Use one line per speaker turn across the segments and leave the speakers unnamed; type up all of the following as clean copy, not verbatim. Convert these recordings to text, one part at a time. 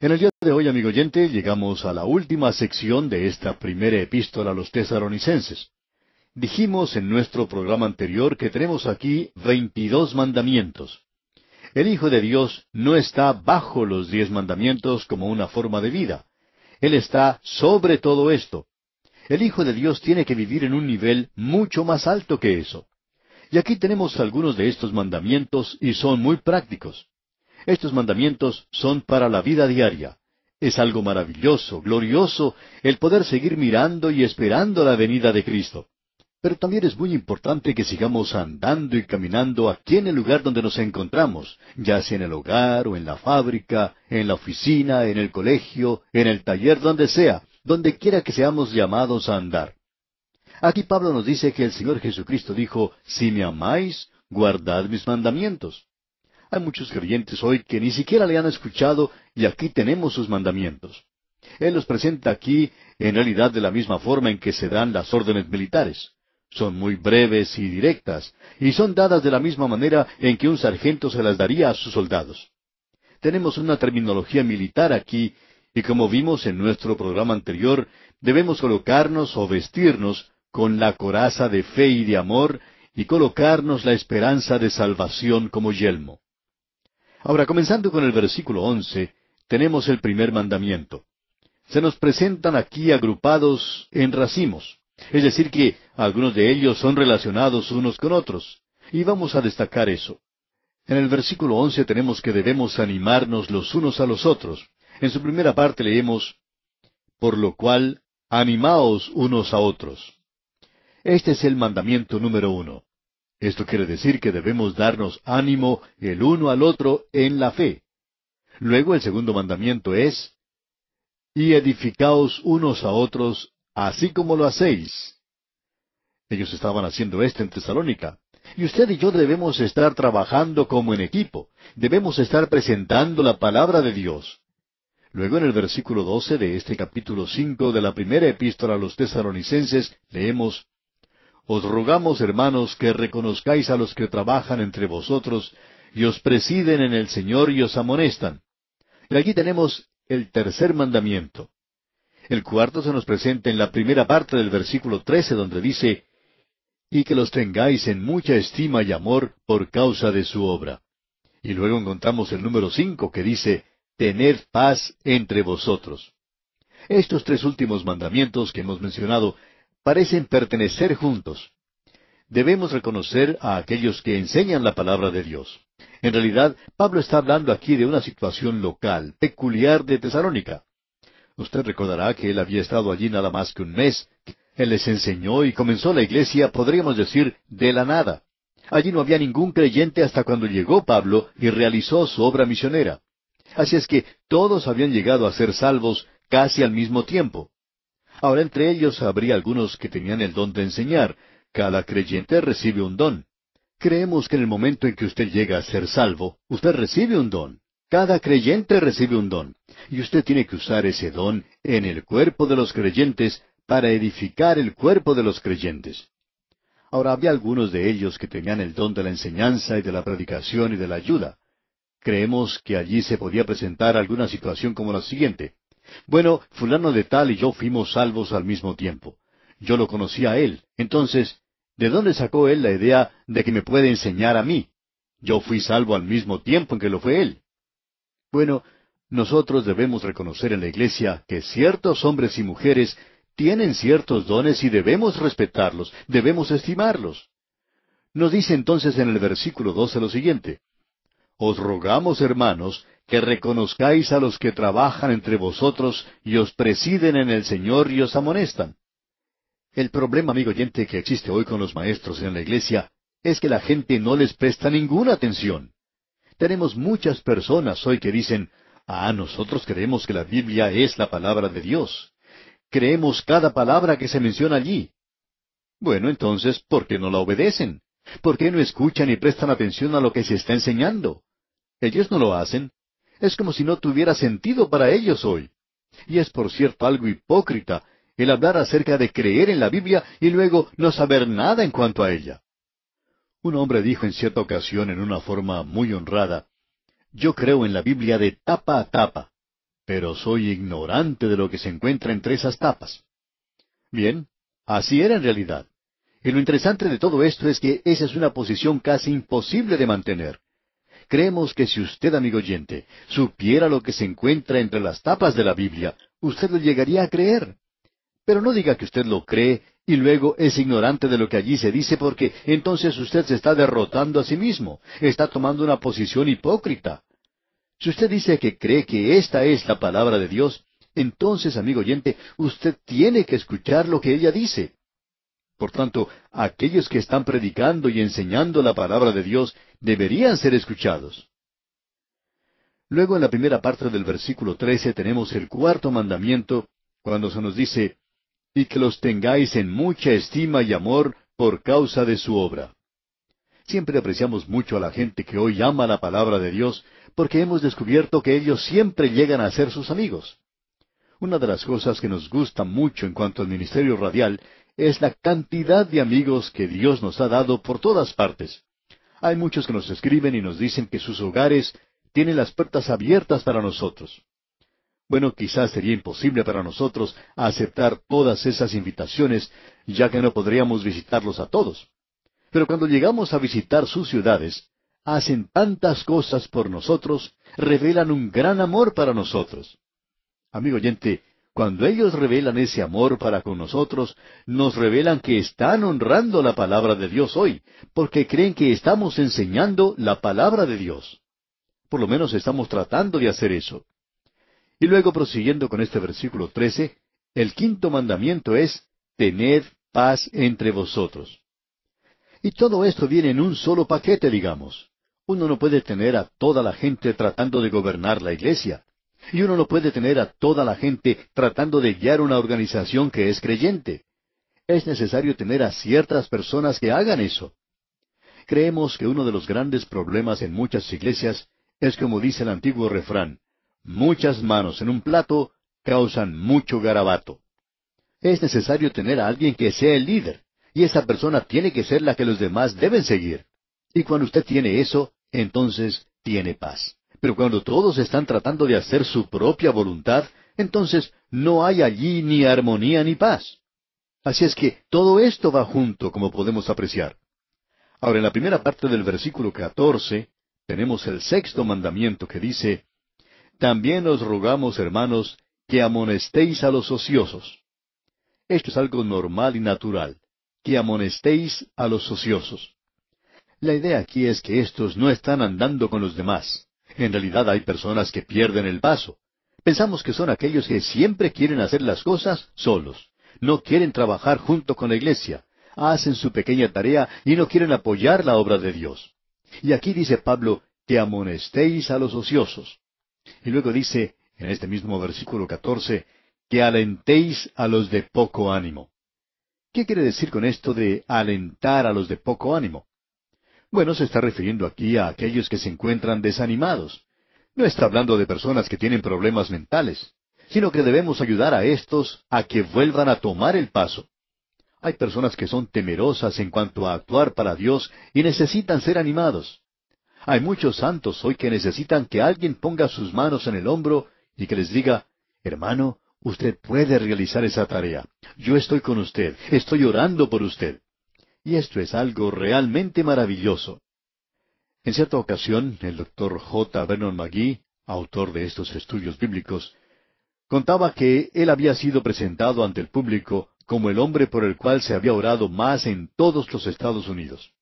En el día de hoy, amigo oyente, llegamos a la última sección de esta primera epístola a los tesalonicenses. Dijimos en nuestro programa anterior que tenemos aquí 22 mandamientos. El Hijo de Dios no está bajo los 10 mandamientos como una forma de vida. Él está sobre todo esto. El Hijo de Dios tiene que vivir en un nivel mucho más alto que eso. Y aquí tenemos algunos de estos mandamientos y son muy prácticos. Estos mandamientos son para la vida diaria. Es algo maravilloso, glorioso, el poder seguir mirando y esperando la venida de Cristo. Pero también es muy importante que sigamos andando y caminando aquí en el lugar donde nos encontramos, ya sea en el hogar o en la fábrica, en la oficina, en el colegio, en el taller, donde sea, donde quiera que seamos llamados a andar. Aquí Pablo nos dice que el Señor Jesucristo dijo, si me amáis, guardad mis mandamientos. Hay muchos creyentes hoy que ni siquiera le han escuchado y aquí tenemos sus mandamientos. Él los presenta aquí en realidad de la misma forma en que se dan las órdenes militares. Son muy breves y directas, y son dadas de la misma manera en que un sargento se las daría a sus soldados. Tenemos una terminología militar aquí, y como vimos en nuestro programa anterior, debemos colocarnos o vestirnos con la coraza de fe y de amor, y colocarnos la esperanza de salvación como yelmo. Ahora, comenzando con el versículo 11, tenemos el primer mandamiento. Se nos presentan aquí agrupados en racimos. Es decir, que algunos de ellos son relacionados unos con otros. Y vamos a destacar eso. En el versículo 11 tenemos que debemos animarnos los unos a los otros. En su primera parte leemos, por lo cual, animaos unos a otros. Este es el mandamiento número 1. Esto quiere decir que debemos darnos ánimo el uno al otro en la fe. Luego el segundo mandamiento es, y edificaos unos a otros, así como lo hacéis. Ellos estaban haciendo esto en Tesalónica. Y usted y yo debemos estar trabajando como en equipo. Debemos estar presentando la palabra de Dios. Luego en el versículo 12 de este capítulo 5 de la primera epístola a los tesalonicenses, leemos, os rogamos, hermanos, que reconozcáis a los que trabajan entre vosotros, y os presiden en el Señor y os amonestan. Y aquí tenemos el tercer mandamiento. El cuarto se nos presenta en la primera parte del versículo 13, donde dice, y que los tengáis en mucha estima y amor por causa de su obra. Y luego encontramos el número 5, que dice, tened paz entre vosotros. Estos tres últimos mandamientos que hemos mencionado parecen pertenecer juntos. Debemos reconocer a aquellos que enseñan la palabra de Dios. En realidad, Pablo está hablando aquí de una situación local, peculiar de Tesalónica. Usted recordará que él había estado allí nada más que un mes. Él les enseñó y comenzó la iglesia, podríamos decir, de la nada. Allí no había ningún creyente hasta cuando llegó Pablo y realizó su obra misionera. Así es que todos habían llegado a ser salvos casi al mismo tiempo. Ahora, entre ellos habría algunos que tenían el don de enseñar. Cada creyente recibe un don. Creemos que en el momento en que usted llega a ser salvo, usted recibe un don. Cada creyente recibe un don. Y usted tiene que usar ese don en el cuerpo de los creyentes para edificar el cuerpo de los creyentes. Ahora, había algunos de ellos que tenían el don de la enseñanza y de la predicación y de la ayuda. Creemos que allí se podía presentar alguna situación como la siguiente. Bueno, fulano de tal y yo fuimos salvos al mismo tiempo. Yo lo conocí a él. Entonces, ¿de dónde sacó él la idea de que me puede enseñar a mí? Yo fui salvo al mismo tiempo en que lo fue él. Bueno, nosotros debemos reconocer en la iglesia que ciertos hombres y mujeres tienen ciertos dones y debemos respetarlos, debemos estimarlos. Nos dice entonces en el versículo 12 lo siguiente. Os rogamos, hermanos, que reconozcáis a los que trabajan entre vosotros y os presiden en el Señor y os amonestan. El problema, amigo oyente, que existe hoy con los maestros en la iglesia es que la gente no les presta ninguna atención. Tenemos muchas personas hoy que dicen, nosotros creemos que la Biblia es la palabra de Dios. Creemos cada palabra que se menciona allí. Bueno, entonces, ¿por qué no la obedecen? ¿Por qué no escuchan y prestan atención a lo que se está enseñando? Ellos no lo hacen. Es como si no tuviera sentido para ellos hoy. Y es, por cierto, algo hipócrita el hablar acerca de creer en la Biblia y luego no saber nada en cuanto a ella. Un hombre dijo en cierta ocasión en una forma muy honrada, yo creo en la Biblia de tapa a tapa. pero soy ignorante de lo que se encuentra entre esas tapas. Bien, así era en realidad. Y lo interesante de todo esto es que esa es una posición casi imposible de mantener. Creemos que si usted, amigo oyente, supiera lo que se encuentra entre las tapas de la Biblia, usted lo llegaría a creer. Pero no diga que usted lo cree y luego es ignorante de lo que allí se dice, porque entonces usted se está derrotando a sí mismo, está tomando una posición hipócrita. Si usted dice que cree que esta es la palabra de Dios, entonces, amigo oyente, usted tiene que escuchar lo que ella dice. Por tanto, aquellos que están predicando y enseñando la palabra de Dios deberían ser escuchados. Luego, en la primera parte del versículo 13, tenemos el cuarto mandamiento, cuando se nos dice, y que los tengáis en mucha estima y amor por causa de su obra. Siempre apreciamos mucho a la gente que hoy ama la palabra de Dios, porque hemos descubierto que ellos siempre llegan a ser sus amigos. Una de las cosas que nos gusta mucho en cuanto al ministerio radial es la cantidad de amigos que Dios nos ha dado por todas partes. Hay muchos que nos escriben y nos dicen que sus hogares tienen las puertas abiertas para nosotros. Bueno, quizás sería imposible para nosotros aceptar todas esas invitaciones, ya que no podríamos visitarlos a todos. Pero cuando llegamos a visitar sus ciudades, hacen tantas cosas por nosotros, revelan un gran amor para nosotros. Amigo oyente, cuando ellos revelan ese amor para con nosotros, nos revelan que están honrando la palabra de Dios hoy, porque creen que estamos enseñando la palabra de Dios. Por lo menos estamos tratando de hacer eso. Y luego, prosiguiendo con este versículo 13, el quinto mandamiento es, tened paz entre vosotros. Y todo esto viene en un solo paquete, digamos. Uno no puede tener a toda la gente tratando de gobernar la iglesia. Y uno no puede tener a toda la gente tratando de guiar una organización que es creyente. Es necesario tener a ciertas personas que hagan eso. Creemos que uno de los grandes problemas en muchas iglesias es como dice el antiguo refrán, muchas manos en un plato causan mucho garabato. Es necesario tener a alguien que sea el líder, y esa persona tiene que ser la que los demás deben seguir. Y cuando usted tiene eso, entonces tiene paz. Pero cuando todos están tratando de hacer su propia voluntad, entonces no hay allí ni armonía ni paz. Así es que todo esto va junto, como podemos apreciar. Ahora, en la primera parte del versículo 14, tenemos el sexto mandamiento que dice, también os rogamos, hermanos, que amonestéis a los ociosos. Esto es algo normal y natural, que amonestéis a los ociosos. La idea aquí es que estos no están andando con los demás. En realidad hay personas que pierden el paso. Pensamos que son aquellos que siempre quieren hacer las cosas solos. No quieren trabajar junto con la iglesia. Hacen su pequeña tarea y no quieren apoyar la obra de Dios. Y aquí dice Pablo, que amonestéis a los ociosos. Y luego dice, en este mismo versículo 14, que alentéis a los de poco ánimo. ¿Qué quiere decir con esto de alentar a los de poco ánimo? Bueno, se está refiriendo aquí a aquellos que se encuentran desanimados. No está hablando de personas que tienen problemas mentales, sino que debemos ayudar a estos a que vuelvan a tomar el paso. Hay personas que son temerosas en cuanto a actuar para Dios y necesitan ser animados. Hay muchos santos hoy que necesitan que alguien ponga sus manos en el hombro y que les diga, hermano, usted puede realizar esa tarea. Yo estoy con usted, estoy orando por usted. Y esto es algo realmente maravilloso. En cierta ocasión, el doctor J. Vernon McGee, autor de estos estudios bíblicos, contaba que él había sido presentado ante el público como el hombre por el cual se había orado más en todos los Estados Unidos.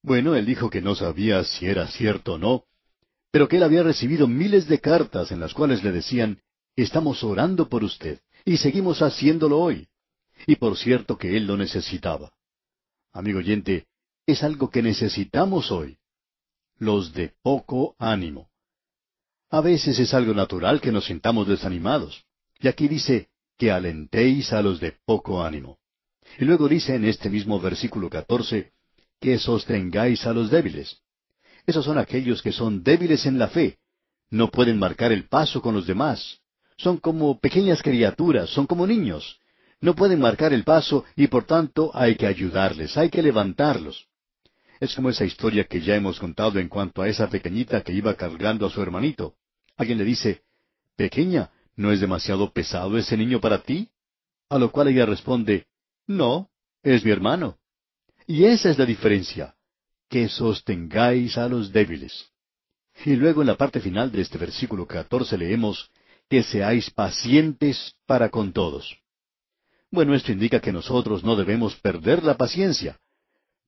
Bueno, él dijo que no sabía si era cierto o no, pero que él había recibido miles de cartas en las cuales le decían, estamos orando por usted, y seguimos haciéndolo hoy. Y por cierto que él lo necesitaba. Amigo oyente, es algo que necesitamos hoy. Los de poco ánimo. A veces es algo natural que nos sintamos desanimados. Y aquí dice, que alentéis a los de poco ánimo. Y luego dice en este mismo versículo 14, que sostengáis a los débiles. Esos son aquellos que son débiles en la fe. No pueden marcar el paso con los demás. Son como pequeñas criaturas, son como niños. No pueden marcar el paso y por tanto hay que ayudarles, hay que levantarlos. Es como esa historia que ya hemos contado en cuanto a esa pequeñita que iba cargando a su hermanito. Alguien le dice, Pequeña, ¿no es demasiado pesado ese niño para ti? A lo cual ella responde, no, es mi hermano. Y esa es la diferencia, que sostengáis a los débiles. Y luego en la parte final de este versículo 14 leemos, que seáis pacientes para con todos. Bueno, esto indica que nosotros no debemos perder la paciencia.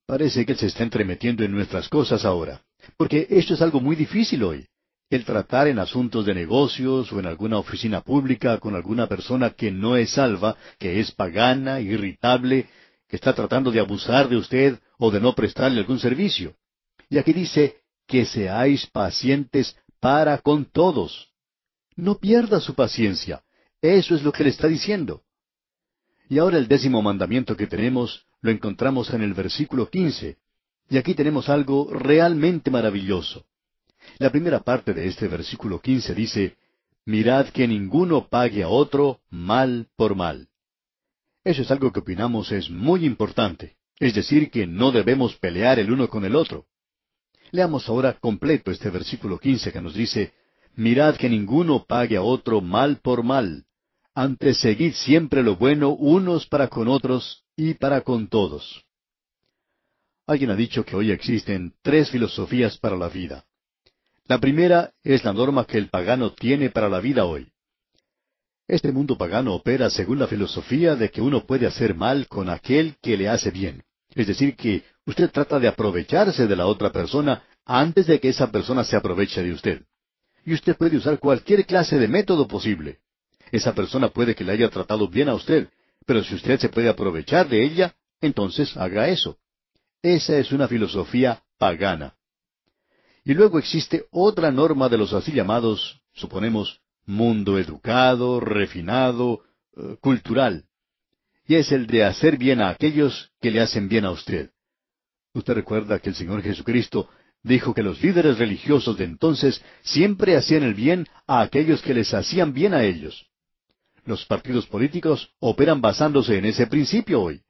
Parece que Él se está entremetiendo en nuestras cosas ahora, porque esto es algo muy difícil hoy. El tratar en asuntos de negocios o en alguna oficina pública con alguna persona que no es salva, que es pagana, irritable, que está tratando de abusar de usted o de no prestarle algún servicio. Y aquí dice, que seáis pacientes para con todos. No pierda su paciencia. Eso es lo que le está diciendo. Y ahora el 10º mandamiento que tenemos lo encontramos en el versículo 15. Y aquí tenemos algo realmente maravilloso. La primera parte de este versículo 15 dice, mirad que ninguno pague a otro mal por mal. Eso es algo que opinamos es muy importante. Es decir, que no debemos pelear el uno con el otro. Leamos ahora completo este versículo 15 que nos dice, mirad que ninguno pague a otro mal por mal. Antes seguid siempre lo bueno unos para con otros y para con todos. Alguien ha dicho que hoy existen 3 filosofías para la vida. La primera es la norma que el pagano tiene para la vida hoy. Este mundo pagano opera según la filosofía de que uno puede hacer mal con aquel que le hace bien. Es decir, que usted trata de aprovecharse de la otra persona antes de que esa persona se aproveche de usted. Y usted puede usar cualquier clase de método posible. Esa persona puede que le haya tratado bien a usted, pero si usted se puede aprovechar de ella, entonces haga eso. Esa es una filosofía pagana. Y luego existe otra norma de los así llamados, suponemos, mundo educado, refinado, cultural. Y es el de hacer bien a aquellos que le hacen bien a usted. Usted recuerda que el Señor Jesucristo dijo que los líderes religiosos de entonces siempre hacían el bien a aquellos que les hacían bien a ellos. Los partidos políticos operan basándose en ese principio hoy.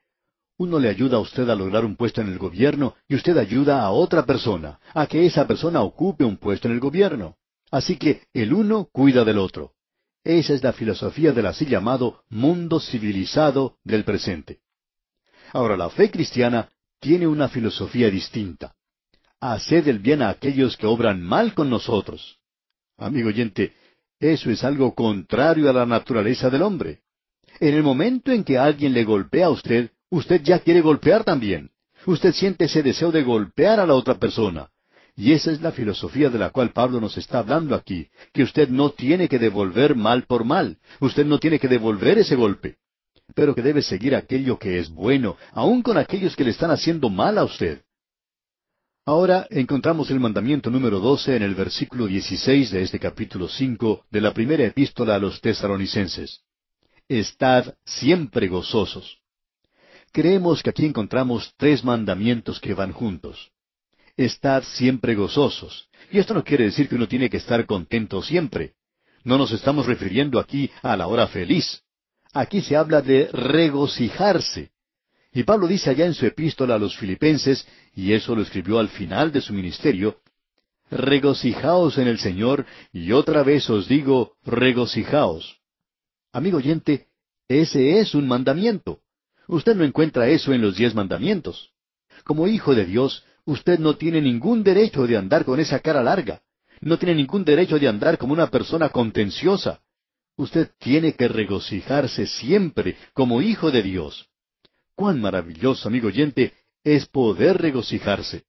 Uno le ayuda a usted a lograr un puesto en el gobierno y usted ayuda a otra persona, a que esa persona ocupe un puesto en el gobierno. Así que el uno cuida del otro. Esa es la filosofía del así llamado mundo civilizado del presente. Ahora, la fe cristiana tiene una filosofía distinta. Haced el bien a aquellos que obran mal con nosotros. Amigo oyente, eso es algo contrario a la naturaleza del hombre. En el momento en que alguien le golpea a usted, usted ya quiere golpear también. Usted siente ese deseo de golpear a la otra persona. Y esa es la filosofía de la cual Pablo nos está hablando aquí, que usted no tiene que devolver mal por mal. Usted no tiene que devolver ese golpe. Pero que debe seguir aquello que es bueno, aun con aquellos que le están haciendo mal a usted. Ahora encontramos el mandamiento número 12 en el versículo 16 de este capítulo 5 de la primera epístola a los Tesalonicenses. Estad siempre gozosos. Creemos que aquí encontramos 3 mandamientos que van juntos. Estad siempre gozosos. Y esto no quiere decir que uno tiene que estar contento siempre. No nos estamos refiriendo aquí a la hora feliz. Aquí se habla de regocijarse. Y Pablo dice allá en su epístola a los Filipenses, y eso lo escribió al final de su ministerio, regocijaos en el Señor, y otra vez os digo, regocijaos. Amigo oyente, ese es un mandamiento. Usted no encuentra eso en los 10 mandamientos. Como hijo de Dios, usted no tiene ningún derecho de andar con esa cara larga. No tiene ningún derecho de andar como una persona contenciosa. Usted tiene que regocijarse siempre como hijo de Dios. Cuán maravilloso, amigo oyente, es poder regocijarse.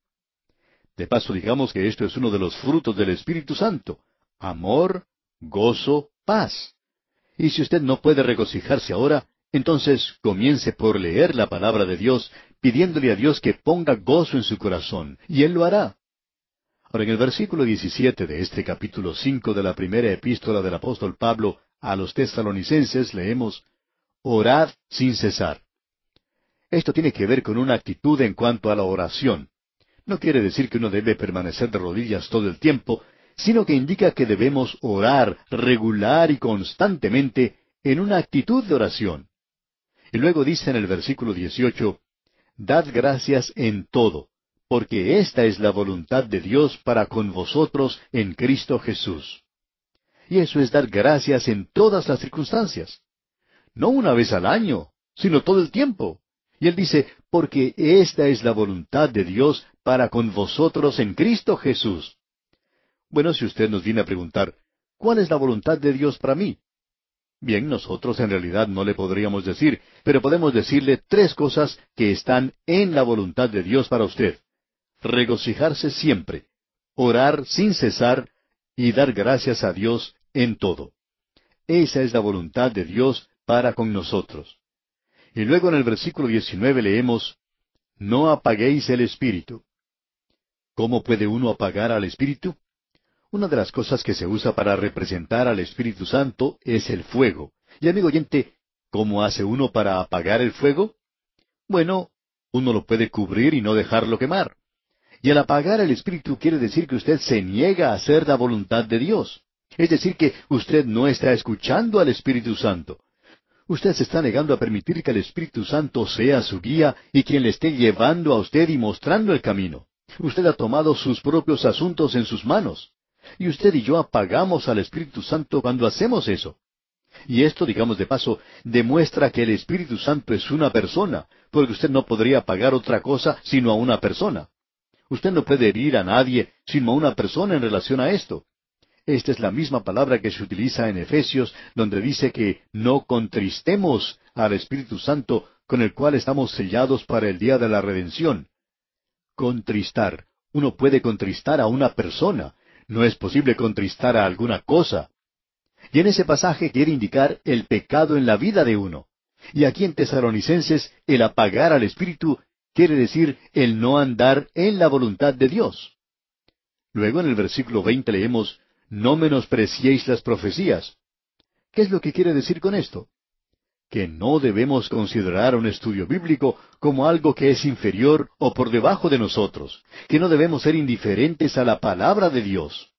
De paso, digamos que esto es uno de los frutos del Espíritu Santo: amor, gozo, paz. Y si usted no puede regocijarse ahora, entonces comience por leer la palabra de Dios, pidiéndole a Dios que ponga gozo en su corazón, y Él lo hará. Ahora, en el versículo 17 de este capítulo 5 de la primera epístola del apóstol Pablo a los tesalonicenses leemos, orad sin cesar. Esto tiene que ver con una actitud en cuanto a la oración. No quiere decir que uno debe permanecer de rodillas todo el tiempo, sino que indica que debemos orar regular y constantemente en una actitud de oración. Y luego dice en el versículo 18, dad gracias en todo, porque esta es la voluntad de Dios para con vosotros en Cristo Jesús. Y eso es dar gracias en todas las circunstancias. No una vez al año, sino todo el tiempo. Y él dice, porque esta es la voluntad de Dios para con vosotros en Cristo Jesús. Bueno, si usted nos viene a preguntar, ¿cuál es la voluntad de Dios para mí? Bien, nosotros en realidad no le podríamos decir, pero podemos decirle tres cosas que están en la voluntad de Dios para usted. Regocijarse siempre, orar sin cesar y dar gracias a Dios en todo. Esa es la voluntad de Dios para con nosotros. Y luego en el versículo 19 leemos, no apaguéis el espíritu. ¿Cómo puede uno apagar al espíritu? Una de las cosas que se usa para representar al Espíritu Santo es el fuego. Y amigo oyente, ¿cómo hace uno para apagar el fuego? Bueno, uno lo puede cubrir y no dejarlo quemar. Y al apagar el Espíritu quiere decir que usted se niega a hacer la voluntad de Dios. Es decir, que usted no está escuchando al Espíritu Santo. Usted se está negando a permitir que el Espíritu Santo sea su guía y quien le esté llevando a usted y mostrando el camino. Usted ha tomado sus propios asuntos en sus manos. Y usted y yo apagamos al Espíritu Santo cuando hacemos eso. Y esto, digamos de paso, demuestra que el Espíritu Santo es una persona, porque usted no podría apagar otra cosa sino a una persona. Usted no puede herir a nadie sino a una persona en relación a esto. Esta es la misma palabra que se utiliza en Efesios, donde dice que no contristemos al Espíritu Santo, con el cual estamos sellados para el día de la redención. Contristar. Uno puede contristar a una persona. No es posible contristar a alguna cosa. Y en ese pasaje quiere indicar el pecado en la vida de uno. Y aquí en Tesalonicenses, el apagar al Espíritu quiere decir el no andar en la voluntad de Dios. Luego en el versículo 20 leemos, no menospreciéis las profecías. ¿Qué es lo que quiere decir con esto? Que no debemos considerar un estudio bíblico como algo que es inferior o por debajo de nosotros, que no debemos ser indiferentes a la palabra de Dios.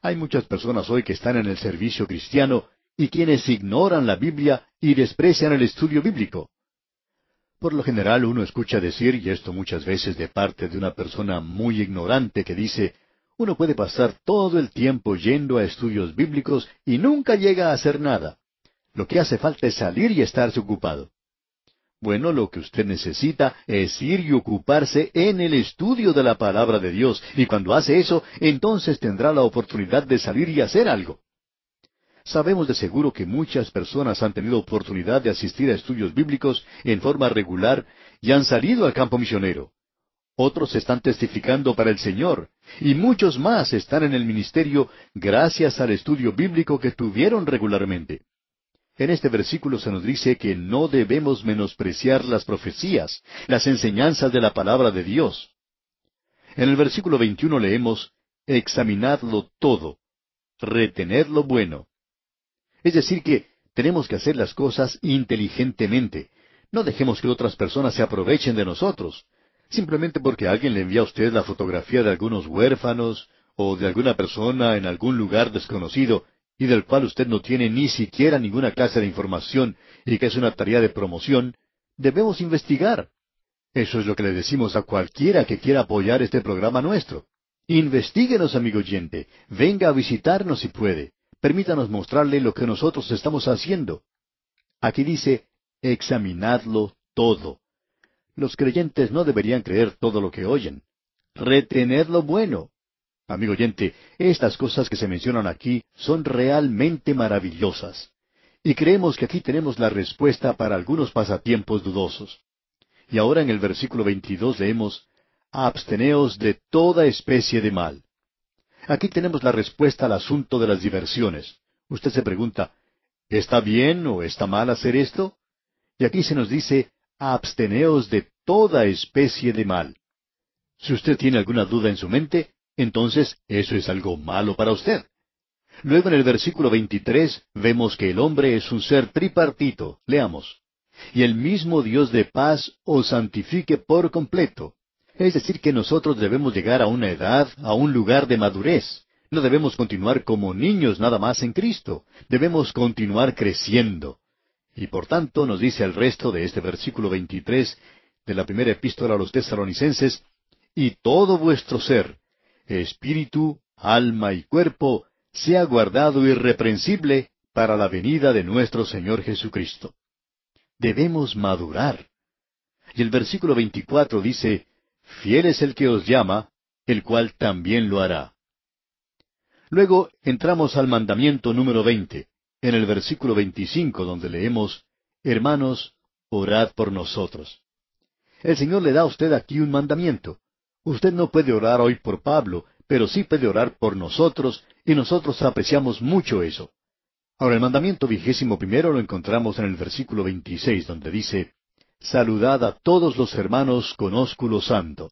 Hay muchas personas hoy que están en el servicio cristiano y quienes ignoran la Biblia y desprecian el estudio bíblico. Por lo general uno escucha decir, y esto muchas veces de parte de una persona muy ignorante que dice, uno puede pasar todo el tiempo yendo a estudios bíblicos y nunca llega a hacer nada. Lo que hace falta es salir y estarse ocupado. Bueno, lo que usted necesita es ir y ocuparse en el estudio de la palabra de Dios, y cuando hace eso, entonces tendrá la oportunidad de salir y hacer algo. Sabemos de seguro que muchas personas han tenido oportunidad de asistir a estudios bíblicos en forma regular y han salido al campo misionero. Otros están testificando para el Señor, y muchos más están en el ministerio gracias al estudio bíblico que tuvieron regularmente. En este versículo se nos dice que no debemos menospreciar las profecías, las enseñanzas de la palabra de Dios. En el versículo 21 leemos, examinadlo todo, retened lo bueno. Es decir que tenemos que hacer las cosas inteligentemente. No dejemos que otras personas se aprovechen de nosotros. Simplemente porque alguien le envía a usted la fotografía de algunos huérfanos o de alguna persona en algún lugar desconocido, y del cual usted no tiene ni siquiera ninguna clase de información y que es una tarea de promoción, debemos investigar. Eso es lo que le decimos a cualquiera que quiera apoyar este programa nuestro. Investíguenos, amigo oyente, venga a visitarnos si puede. Permítanos mostrarle lo que nosotros estamos haciendo. Aquí dice, examinadlo todo. Los creyentes no deberían creer todo lo que oyen. Retened lo bueno. Amigo oyente, estas cosas que se mencionan aquí son realmente maravillosas. Y creemos que aquí tenemos la respuesta para algunos pasatiempos dudosos. Y ahora en el versículo 22 leemos, absteneos de toda especie de mal. Aquí tenemos la respuesta al asunto de las diversiones. Usted se pregunta, ¿está bien o está mal hacer esto? Y aquí se nos dice, absteneos de toda especie de mal. Si usted tiene alguna duda en su mente, entonces eso es algo malo para usted. Luego en el versículo 23 vemos que el hombre es un ser tripartito. Leamos. Y el mismo Dios de paz os santifique por completo. Es decir, que nosotros debemos llegar a una edad, a un lugar de madurez. No debemos continuar como niños nada más en Cristo. Debemos continuar creciendo. Y por tanto nos dice el resto de este versículo 23 de la primera epístola a los Tesalonicenses, y todo vuestro ser, espíritu, alma y cuerpo, sea guardado irreprensible para la venida de nuestro Señor Jesucristo. Debemos madurar. Y el versículo 24 dice, fiel es el que os llama, el cual también lo hará. Luego entramos al mandamiento número 20, en el versículo 25, donde leemos, hermanos, orad por nosotros. El Señor le da a usted aquí un mandamiento. Usted no puede orar hoy por Pablo, pero sí puede orar por nosotros, y nosotros apreciamos mucho eso. Ahora, el mandamiento 21 lo encontramos en el versículo 26, donde dice, saludad a todos los hermanos con ósculo santo.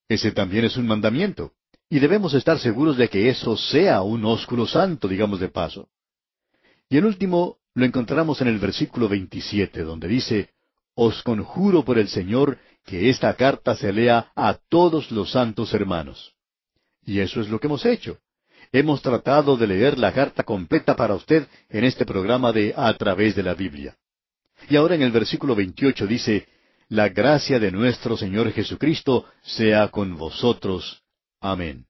Ese también es un mandamiento, y debemos estar seguros de que eso sea un ósculo santo, digamos de paso. Y el último lo encontramos en el versículo 27, donde dice, os conjuro por el Señor que esta carta se lea a todos los santos hermanos. Y eso es lo que hemos hecho. Hemos tratado de leer la carta completa para usted en este programa de A través de la Biblia. Y ahora en el versículo 28 dice, la gracia de nuestro Señor Jesucristo sea con vosotros. Amén.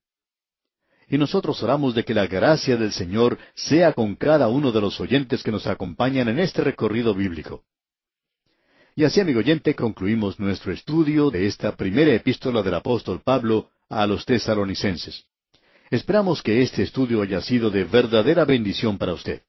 Y nosotros oramos de que la gracia del Señor sea con cada uno de los oyentes que nos acompañan en este recorrido bíblico. Y así, amigo oyente, concluimos nuestro estudio de esta primera epístola del apóstol Pablo a los tesalonicenses. Esperamos que este estudio haya sido de verdadera bendición para usted.